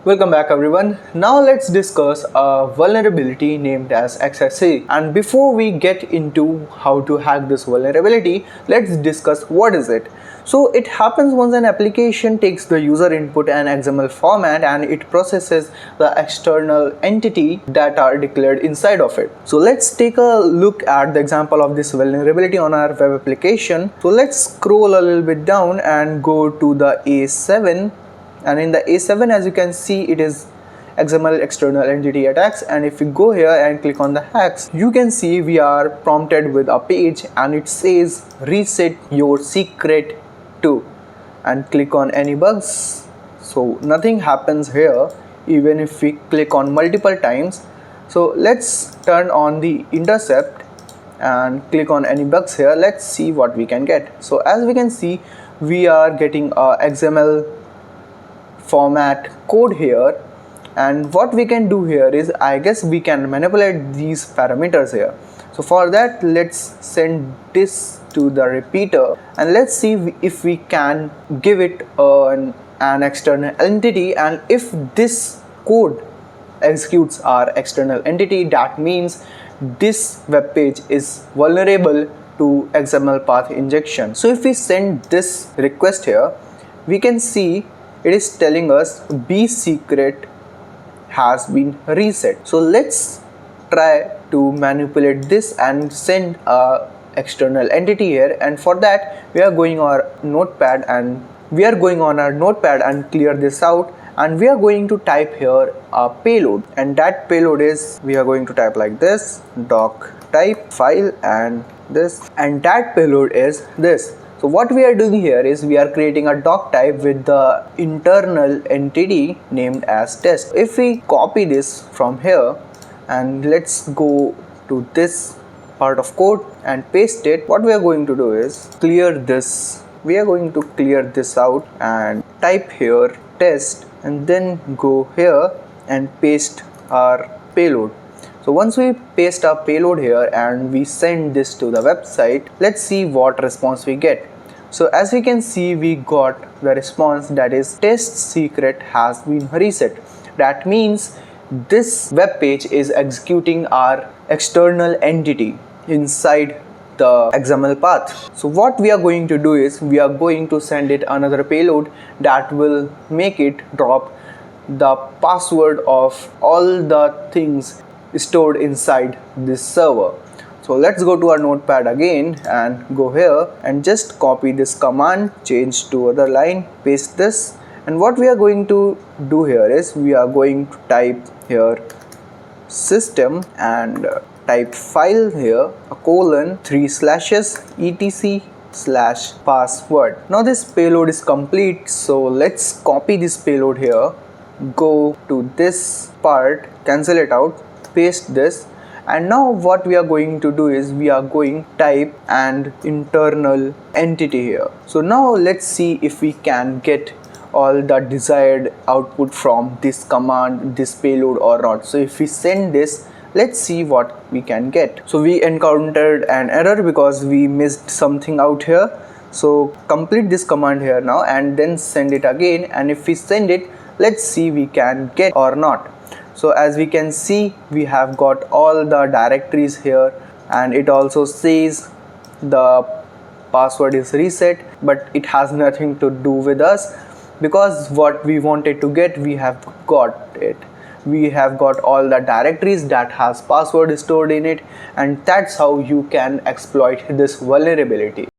Welcome back everyone. Now let's discuss a vulnerability named as XXE. And before we get into how to hack this vulnerability, let's discuss what is it. So it happens once an application takes the user input and XML format and it processes the external entity that are declared inside of it. So let's take a look at the example of this vulnerability on our web application. So let's scroll a little bit down and go to the A7. And in the A7, as you can see, it is XML External Entity Attacks, and if you go here and click on the hacks, you can see we are prompted with a page and it says reset your secret to, and click on any bugs. So nothing happens here even if we click on multiple times. So let's turn on the intercept and click on any bugs here. Let's see what we can get. So as we can see, we are getting a XML format code here, and what we can do here is I guess we can manipulate these parameters here. So for that, let's send this to the repeater and let's see if we can give it an external entity, and if this code executes our external entity, that means this web page is vulnerable to XML path injection. So if we send this request here, we can see it is telling us B secret has been reset. So let's try to manipulate this and send a external entity here, and for that we are going on our notepad and clear this out, and we are going to type here a payload, and that payload is, we are going to type like this, doc type file and this, and that payload is this. So what we are doing here is we are creating a doc type with the internal entity named as test. If we copy this from here and let's go to this part of code and paste it, what we are going to do is clear this. We are going to clear this out and type here test, and then go here and paste our payload. So once we paste our payload here and we send this to the website, let's see what response we get. So as we can see, we got the response that is test secret has been reset. That means this web page is executing our external entity inside the XML path. So what we are going to do is we are going to send it another payload that will make it drop the password of all the things stored inside this server. So let's go to our notepad again and go here and just copy this command, change to other line, paste this, and what we are going to do here is we are going to type here system and type file here, a colon, 3 slashes, etc/password. Now this payload is complete, so let's copy this payload here, go to this part, cancel it out, paste this, and now what we are going to do is we are going to type an internal entity here. So now let's see if we can get all the desired output from this command, this payload or not. So if we send this, let's see what we can get. So we encountered an error because we missed something out here. So complete this command here now and then send it again, and if we send it, let's see we can get or not. So as we can see, we have got all the directories here, and it also says the password is reset, but it has nothing to do with us because what we wanted to get, we have got it. We have got all the directories that has password stored in it, and that's how you can exploit this vulnerability.